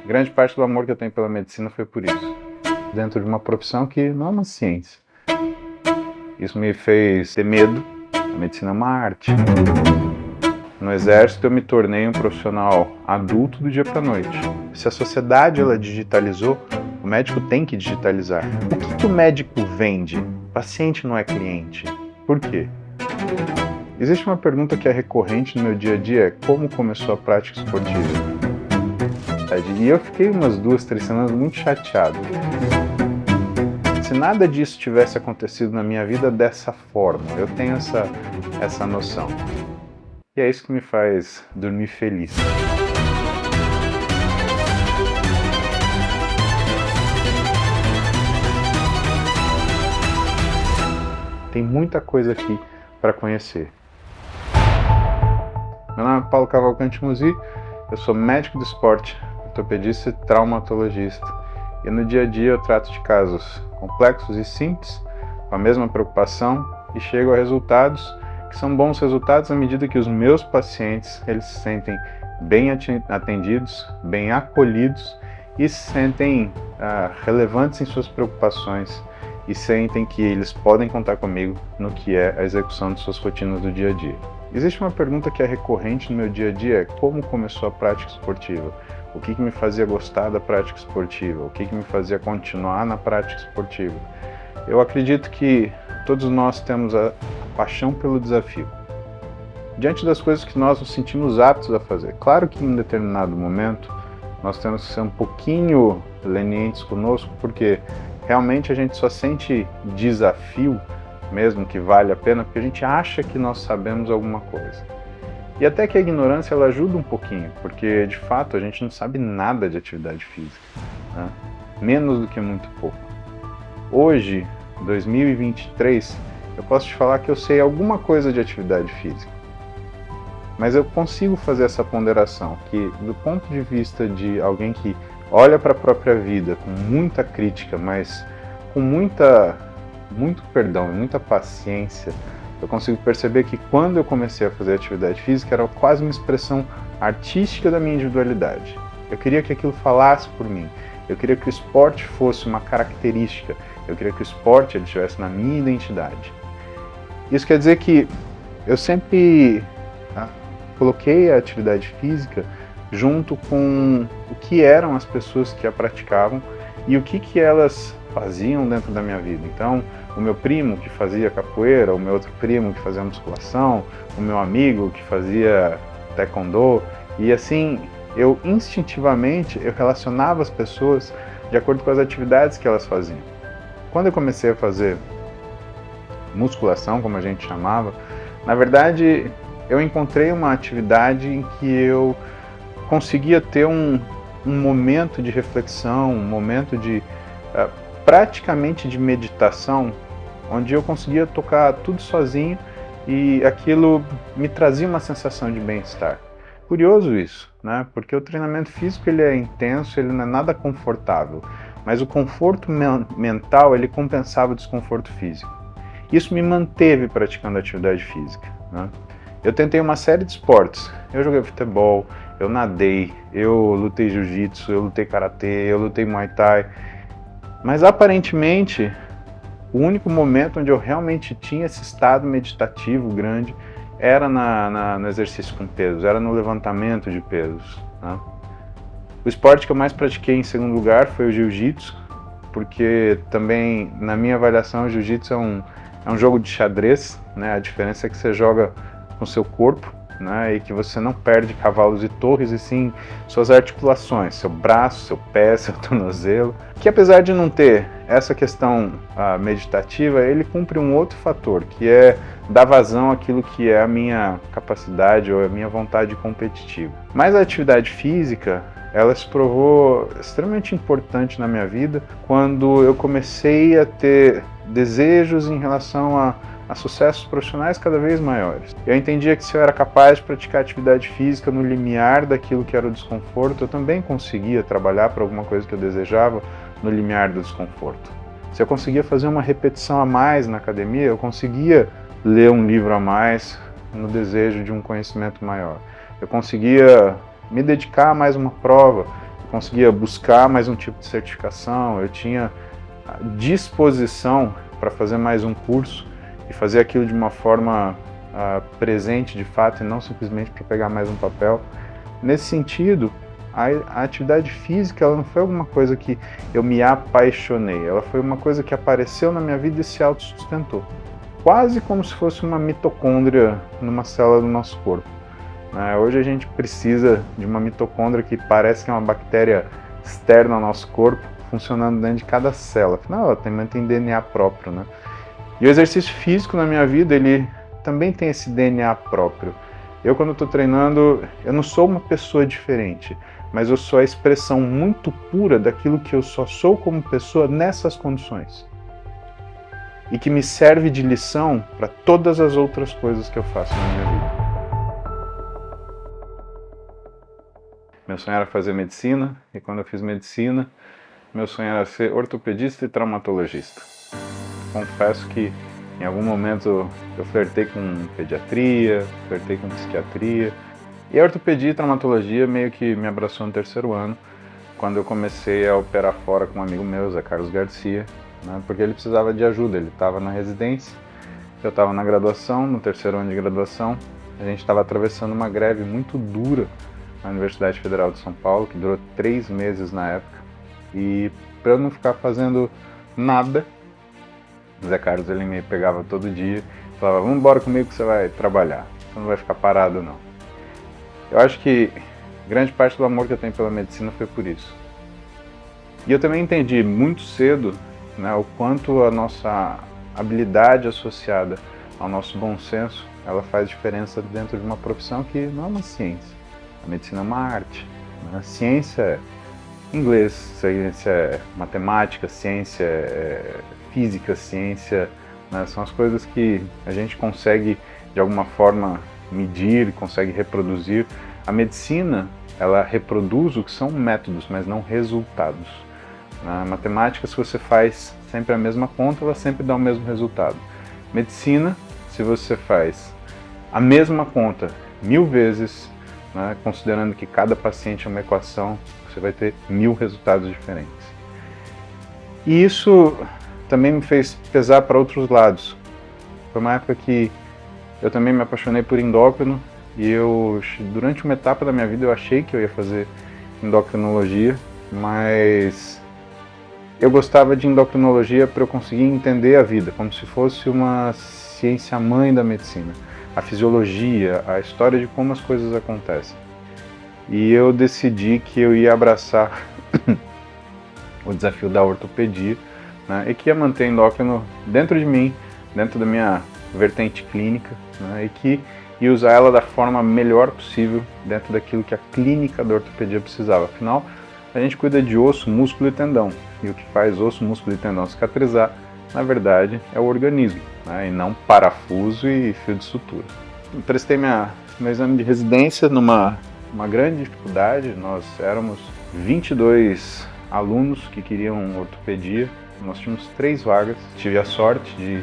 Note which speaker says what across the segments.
Speaker 1: Grande parte do amor que eu tenho pela medicina foi por isso. Dentro de uma profissão que não é uma ciência. Isso me fez ter medo. A medicina é uma arte. No exército eu me tornei um profissional adulto do dia para a noite. Se a sociedade ela digitalizou, o médico tem que digitalizar. O que o médico vende? O paciente não é cliente. Por quê? Existe uma pergunta que é recorrente no meu dia a dia, é como começou a prática esportiva? E eu fiquei umas 2, 3 semanas muito chateado. Se nada disso tivesse acontecido na minha vida dessa forma, eu tenho essa noção. E é isso que me faz dormir feliz. Tem muita coisa aqui para conhecer. Meu nome é Paulo Cavalcante Musi, eu sou médico do esporte, ortopedista e traumatologista. E no dia a dia eu trato de casos complexos e simples, com a mesma preocupação, e chego a resultados que são bons resultados à medida que os meus pacientes eles se sentem bem atendidos, bem acolhidos e se sentem relevantes em suas preocupações e sentem que eles podem contar comigo no que é a execução de suas rotinas do dia a dia. Existe uma pergunta que é recorrente no meu dia a dia, é como começou a prática esportiva? O que me fazia gostar da prática esportiva? O que me fazia continuar na prática esportiva? Eu acredito que todos nós temos a paixão pelo desafio. Diante das coisas que nós nos sentimos aptos a fazer. Claro que em um determinado momento nós temos que ser um pouquinho lenientes conosco, porque realmente a gente só sente desafio, mesmo que vale a pena, porque a gente acha que nós sabemos alguma coisa. E até que a ignorância ela ajuda um pouquinho, porque de fato a gente não sabe nada de atividade física, né? Menos do que muito pouco. Hoje, 2023, eu posso te falar que eu sei alguma coisa de atividade física. Mas eu consigo fazer essa ponderação, que do ponto de vista de alguém que olha para a própria vida com muita crítica, mas com muito perdão e muita paciência, eu consigo perceber que quando eu comecei a fazer atividade física era quase uma expressão artística da minha individualidade. Eu queria que aquilo falasse por mim. Eu queria que o esporte fosse uma característica. Eu queria que o esporte ele estivesse na minha identidade. Isso quer dizer que eu sempre coloquei a atividade física junto com o que eram as pessoas que a praticavam e o que elas faziam dentro da minha vida. Então, o meu primo que fazia capoeira, o meu outro primo que fazia musculação, o meu amigo que fazia taekwondo, e assim, eu instintivamente eu relacionava as pessoas de acordo com as atividades que elas faziam. Quando eu comecei a fazer musculação, como a gente chamava, na verdade, eu encontrei uma atividade em que eu conseguia ter um momento de reflexão, um momento de praticamente de meditação, onde eu conseguia tocar tudo sozinho e aquilo me trazia uma sensação de bem-estar. Curioso isso, né? Porque o treinamento físico ele é intenso, ele não é nada confortável, mas o conforto mental ele compensava o desconforto físico. Isso me manteve praticando atividade física, né? Eu tentei uma série de esportes, eu joguei futebol, eu nadei, eu lutei jiu-jitsu, eu lutei karatê, eu lutei muay thai, mas aparentemente o único momento onde eu realmente tinha esse estado meditativo grande era no exercício com pesos, era no levantamento de pesos, né? O esporte que eu mais pratiquei em segundo lugar foi o jiu-jitsu, porque também na minha avaliação o jiu-jitsu é um jogo de xadrez, né? A diferença é que você joga com seu corpo, né? E que você não perde cavalos e torres, e sim suas articulações, seu braço, seu pé, seu tornozelo, que apesar de não ter essa questão meditativa, ele cumpre um outro fator, que é dar vazão àquilo que é a minha capacidade ou a minha vontade competitiva. Mas a atividade física, ela se provou extremamente importante na minha vida quando eu comecei a ter desejos em relação a sucessos profissionais cada vez maiores. Eu entendia que se eu era capaz de praticar atividade física no limiar daquilo que era o desconforto, eu também conseguia trabalhar para alguma coisa que eu desejava no limiar do desconforto. Se eu conseguia fazer uma repetição a mais na academia, eu conseguia ler um livro a mais no desejo de um conhecimento maior. Eu conseguia me dedicar a mais uma prova, eu conseguia buscar mais um tipo de certificação, eu tinha disposição para fazer mais um curso e fazer aquilo de uma forma presente de fato e não simplesmente para pegar mais um papel. Nesse sentido, a atividade física ela não foi alguma coisa que eu me apaixonei, ela foi uma coisa que apareceu na minha vida e se autossustentou. Quase como se fosse uma mitocôndria numa célula do nosso corpo. Hoje a gente precisa de uma mitocôndria que parece que é uma bactéria externa ao nosso corpo, funcionando dentro de cada célula. Afinal, ela também tem DNA próprio, né? E o exercício físico na minha vida, ele também tem esse DNA próprio. Eu, quando estou treinando, eu não sou uma pessoa diferente, mas eu sou a expressão muito pura daquilo que eu só sou como pessoa nessas condições. E que me serve de lição para todas as outras coisas que eu faço na minha vida. Meu sonho era fazer medicina, e quando eu fiz medicina, meu sonho era ser ortopedista e traumatologista. Confesso que em algum momento eu flertei com pediatria, flertei com psiquiatria, e a ortopedia e traumatologia meio que me abraçou no terceiro ano, quando eu comecei a operar fora com um amigo meu, Zé Carlos Garcia, né, porque ele precisava de ajuda, ele estava na residência, eu estava na graduação, no terceiro ano de graduação, a gente estava atravessando uma greve muito dura na Universidade Federal de São Paulo, que durou 3 meses na época, e para eu não ficar fazendo nada, Zé Carlos ele me pegava todo dia e falava, vamos embora comigo que você vai trabalhar, você não vai ficar parado não. Eu acho que grande parte do amor que eu tenho pela medicina foi por isso. E eu também entendi muito cedo, né, o quanto a nossa habilidade associada ao nosso bom senso, ela faz diferença dentro de uma profissão que não é uma ciência. A medicina é uma arte. Né? A ciência é inglês, ciência é matemática, ciência é física, ciência, né, são as coisas que a gente consegue de alguma forma medir, consegue reproduzir. A medicina, ela reproduz o que são métodos, mas não resultados. Na matemática, se você faz sempre a mesma conta, ela sempre dá o mesmo resultado. Medicina, se você faz a mesma conta 1000 vezes, né, considerando que cada paciente é uma equação, você vai ter 1000 resultados diferentes. E isso também me fez pesar para outros lados. Foi uma época que eu também me apaixonei por endócrino e durante uma etapa da minha vida eu achei que eu ia fazer endocrinologia, mas eu gostava de endocrinologia para eu conseguir entender a vida, como se fosse uma ciência mãe da medicina, a fisiologia, a história de como as coisas acontecem. E eu decidi que eu ia abraçar o desafio da ortopedia, né, e que ia manter endócrino dentro de mim, dentro da minha vertente clínica, né, e que ia usar ela da forma melhor possível dentro daquilo que a clínica da ortopedia precisava. Afinal, a gente cuida de osso, músculo e tendão, e o que faz osso, músculo e tendão cicatrizar, na verdade, é o organismo, né, e não parafuso e fio de sutura. Eu prestei meu exame de residência numa grande dificuldade. Nós éramos 22 alunos que queriam ortopedia, nós tínhamos 3 vagas, tive a sorte de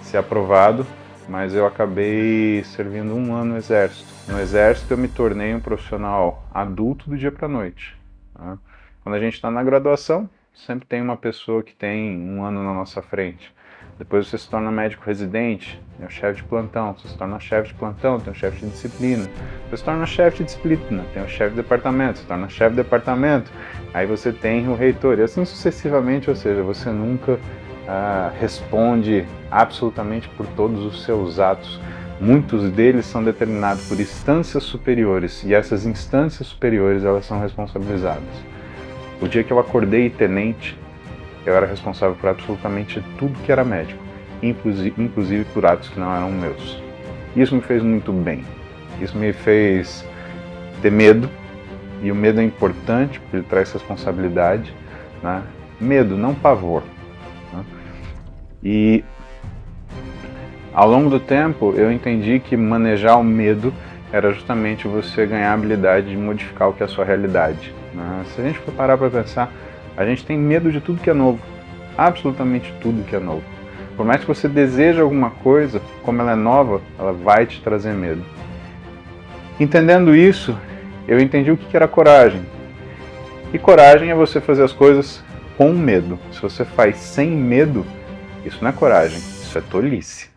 Speaker 1: ser aprovado, mas eu acabei servindo 1 ano no Exército. No Exército eu me tornei um profissional adulto do dia para a noite. Tá? Quando a gente está na graduação, sempre tem uma pessoa que tem 1 ano na nossa frente. Depois você se torna médico residente, tem o chefe de plantão, você se torna chefe de plantão, tem o chefe de disciplina, você se torna chefe de disciplina, tem o chefe de departamento, você se torna chefe de departamento, aí você tem o reitor, e assim sucessivamente, ou seja, você nunca responde absolutamente por todos os seus atos. Muitos deles são determinados por instâncias superiores, e essas instâncias superiores elas são responsabilizadas. O dia que eu acordei tenente, eu era responsável por absolutamente tudo que era médico, inclusive por atos que não eram meus. Isso me fez muito bem. Isso me fez ter medo, e o medo é importante porque ele traz responsabilidade, né? Medo, não pavor. Né? E ao longo do tempo eu entendi que manejar o medo era justamente você ganhar a habilidade de modificar o que é a sua realidade. Né? Se a gente for parar para pensar, a gente tem medo de tudo que é novo, absolutamente tudo que é novo. Por mais que você deseje alguma coisa, como ela é nova, ela vai te trazer medo. Entendendo isso, eu entendi o que era coragem. E coragem é você fazer as coisas com medo. Se você faz sem medo, isso não é coragem, isso é tolice.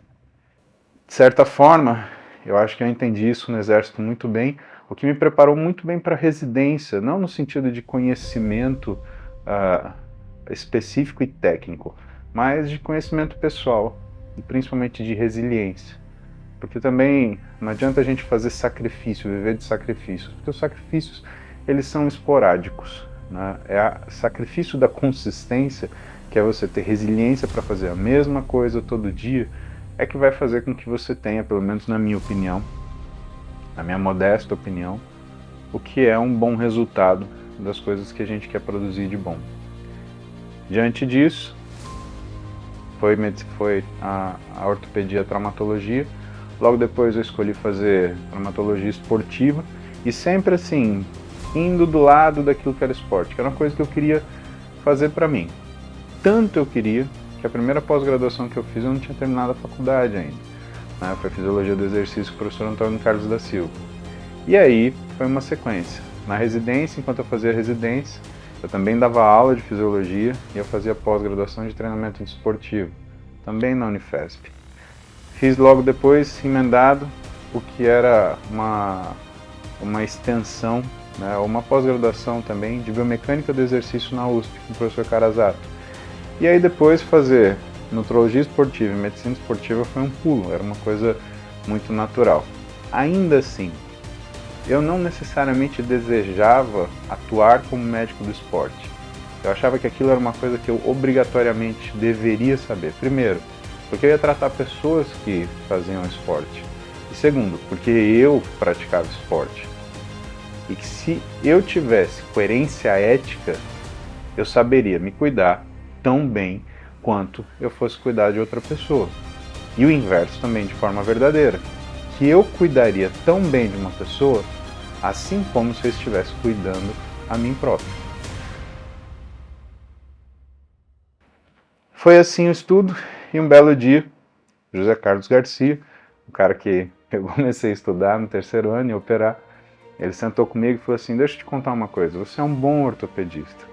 Speaker 1: De certa forma, eu acho que eu entendi isso no Exército muito bem, o que me preparou muito bem para a residência, não no sentido de conhecimento específico e técnico, mas de conhecimento pessoal, e principalmente de resiliência. Porque também não adianta a gente fazer sacrifício, viver de sacrifícios, porque os sacrifícios eles são esporádicos, né? É o sacrifício da consistência, que é você ter resiliência para fazer a mesma coisa todo dia, é que vai fazer com que você tenha, pelo menos na minha opinião, na minha modesta opinião, o que é um bom resultado das coisas que a gente quer produzir de bom. Diante disso, foi a ortopedia e a traumatologia. Logo depois eu escolhi fazer traumatologia esportiva e sempre assim, indo do lado daquilo que era esporte, que era uma coisa que eu queria fazer para mim. Tanto eu queria que a primeira pós-graduação que eu fiz eu não tinha terminado a faculdade ainda. Né? Foi Fisiologia do Exercício com o professor Antônio Carlos da Silva. E aí foi uma sequência. Na residência, enquanto eu fazia residência, eu também dava aula de fisiologia e eu fazia pós-graduação de treinamento esportivo, também na Unifesp. Fiz logo depois, emendado, o que era uma extensão, né, uma pós-graduação também de biomecânica do exercício na USP, com o professor Carazato. E aí depois fazer nutrologia esportiva e medicina esportiva foi um pulo, era uma coisa muito natural. Ainda assim, eu não necessariamente desejava atuar como médico do esporte. Eu achava que aquilo era uma coisa que eu obrigatoriamente deveria saber. Primeiro, porque eu ia tratar pessoas que faziam esporte. E segundo, porque eu praticava esporte. E que se eu tivesse coerência ética, eu saberia me cuidar tão bem quanto eu fosse cuidar de outra pessoa. E o inverso também, de forma verdadeira. Que eu cuidaria tão bem de uma pessoa, assim como se eu estivesse cuidando a mim próprio. Foi assim o estudo, e um belo dia, José Carlos Garcia, o cara que eu comecei a estudar no terceiro ano e operar, ele sentou comigo e falou assim: deixa eu te contar uma coisa, você é um bom ortopedista,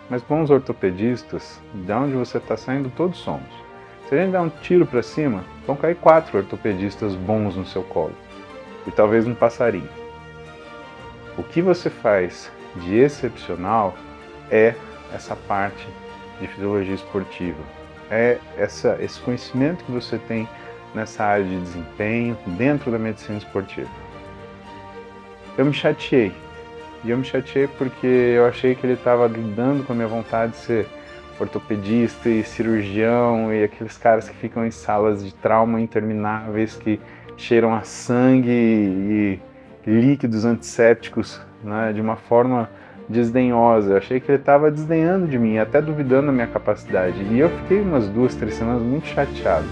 Speaker 1: mas bons ortopedistas, de onde você está saindo, todos somos. Se a gente der um tiro para cima, vão cair 4 ortopedistas bons no seu colo, e talvez um passarinho. O que você faz de excepcional é essa parte de fisiologia esportiva, é esse conhecimento que você tem nessa área de desempenho dentro da medicina esportiva. Eu me chateei, e eu me chateei porque eu achei que ele estava lidando com a minha vontade de ser ortopedista e cirurgião e aqueles caras que ficam em salas de trauma intermináveis que cheiram a sangue e líquidos antissépticos, né, de uma forma desdenhosa. Eu achei que ele estava desdenhando de mim, até duvidando da minha capacidade. E eu fiquei umas 2, 3 semanas muito chateado.